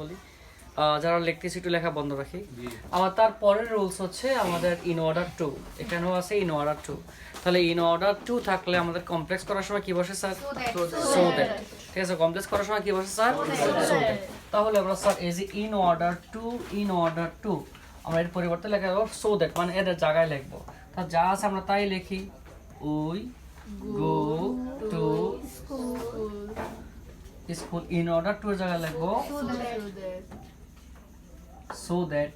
বলি যারা লিখতেছি একটু লেখা বন্ধ রাখি। আমার তার পরের রুলস হচ্ছে আমাদের ইন অর্ডার টু, এখানেও আছে ইন অর্ডার টু। তাহলে ইন অর্ডার টু থাকলে আমাদের কমপ্লেক্স করার সময় কি বসে স্যার? So that. ঠিক আছে, কমপ্লেক্স করার সময় কি বসে স্যার? So that. তাহলে আমরা স্যার এই যে ইন অর্ডার টু আমরা এর পরিবর্তে লেখা দেবো সো দ্যাট, মানে এদের জায়গায় লিখবো। তা যা আছে আমরা তাই লিখি। We go to school, in order two এর জায়গায় লিখবো সো দ্যাট।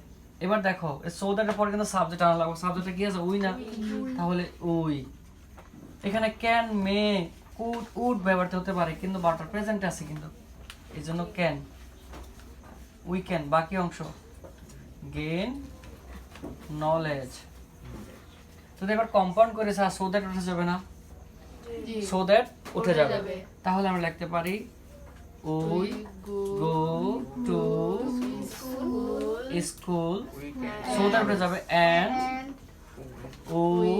এবার দেখো সো দ্যাট এর পরে কিন্তু সাবজেক্ট আনা লাগবে। সাবজেক্টে কি আছে? উই না? তাহলে উই। এখানে ক্যান, মে, কুড, উড ব্যবহৃত হতে পারে, কিন্তু বাটার প্রেজেন্ট আছে কিন্তু, এই জন্য ক্যান, উই ক্যান। বাকি অংশ গেইন নলেজ। যদি এবার কম্পাউন্ড করে সো দ্যাট উঠে যাবে না? সো দ্যাট উঠে যাবে। তাহলে আমরা লিখতে পারি we go to school, so that উঠে যাবে and we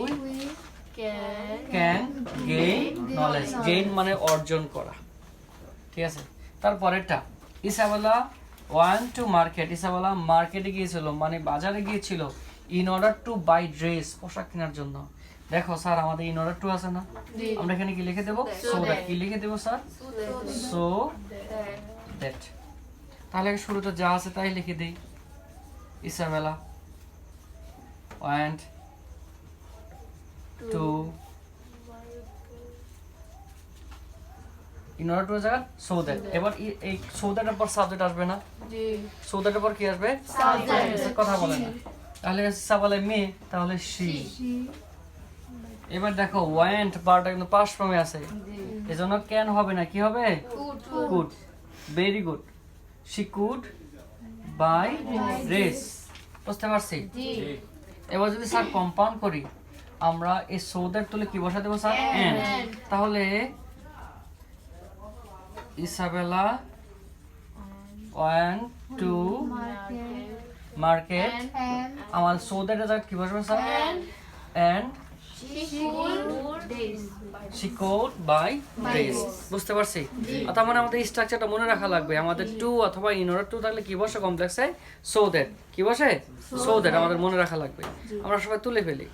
can gain knowledge. Gain মানে অর্জন করা। ঠিক আছে, তারপরেরটা Isabella want to market. Isabella মার্কেটে গিয়েছিল, মানে বাজারে গিয়েছিল in order to buy dress, পোশাক কেনার জন্য। দেখো স্যার আমাদের ইন অর্ডার টু আছে না? আমরা এখানে কি লিখে দেবো? So that. কি লিখে দেবো স্যার? So that. তাহলে শুরুতে যা আছে তাই লিখে দেই। Isabella want two, in order two এর জায়গা সো দ্যাট। এবার এই সো দ্যাট এর পর সাবজেক্ট আসবে না? সো দ্যাট এর পর কি আসবে? সাবজেক্ট। কথা বলেন না। তাহলে সাবালে মে, তাহলে শি। এবার দেখো ওয়ান্ট বারটা কিন্তু পাস্ট ফর্মে আছে, এজন্য ক্যান হবে না, কি হবে? Could. Very good. She could buy dress. বুঝতে পারছি? এবার যদি স্যার কম্পাউন্ড করি, আমরা এই সো দ্যাট তুলে কি বসা দেবো স্যার? এন্ড। তাহলে ইসাবেলা ওয়ান্ট টু মার্কেট, আমার সো দ্যাট এর জায়গায় কি বসবে sir? And she could buy dress। বুঝতে পারছি? তার মানে আমাদের স্ট্রাকচারটা মনে রাখা লাগবে। আমাদের টু অথবা ইন অর্ডার টু থাকলে কি বসে কমপ্লেক্সে? So that. কি বসে? সো দ্যাট আমাদের মনে রাখা লাগবে। আমরা সবাই তুলে ফেলি।